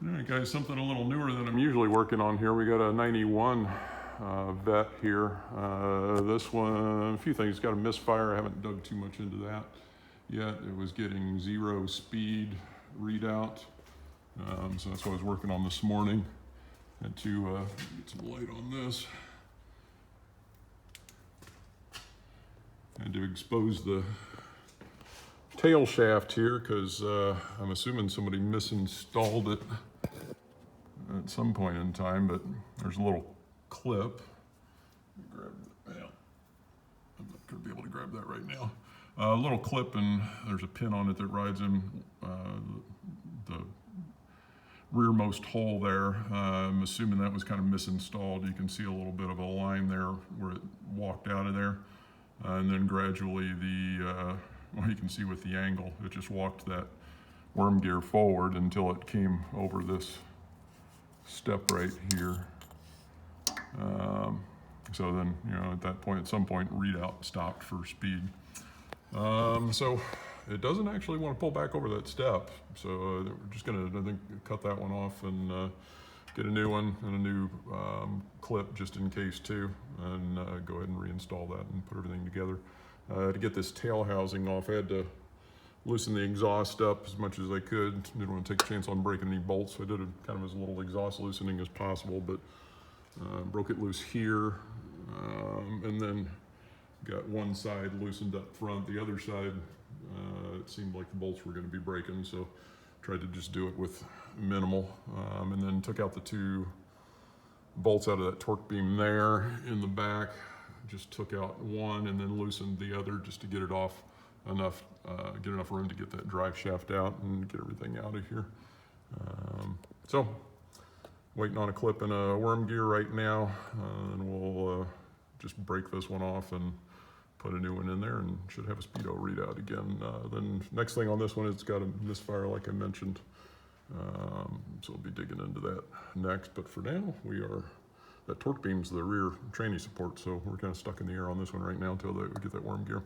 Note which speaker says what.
Speaker 1: All right, guys, something a little newer than I'm usually working on here. We got a 91 Vette here. This one, a few things, got a misfire. I haven't dug too much into that yet. It was getting 0 speed readout. So that's what I was working on this morning. Had to get some light on this. Had to expose the tail shaft here because I'm assuming somebody misinstalled it at some point in time, but there's a little clip. I'm not going to be able to grab that right now. A little clip, and there's a pin on it that rides in the rearmost hole there. I'm assuming that was kind of misinstalled. You can see a little bit of a line there where it walked out of there. And then gradually well, you can see with the angle, it just walked that worm gear forward until it came over this step right here. So then, at that point, at some point, readout stopped for speed. So it doesn't actually want to pull back over that step. So we're just gonna, I think, cut that one off and get a new one and a new clip just in case too, and go ahead and reinstall that and put everything together. To get this tail housing off, I had to loosen the exhaust up as much as I could. Didn't want to take a chance on breaking any bolts, so I did it kind of as little exhaust loosening as possible, but broke it loose here, and then got one side loosened up front. The other side, it seemed like the bolts were going to be breaking, so tried to just do it with minimal, and then took out the 2 bolts out of that torque beam there in the back. Just took out one and then loosened the other just to get it off enough, get enough room to get that drive shaft out and get everything out of here. So waiting on a clip and a worm gear right now, and we'll just break this one off and put a new one in there, and should have a speedo readout again. Then next thing on this one, it's got a misfire like I mentioned, so we'll be digging into that next. But for now, that torque beam's the rear tranny support, so we're kind of stuck in the air on this one right now until we get that worm gear.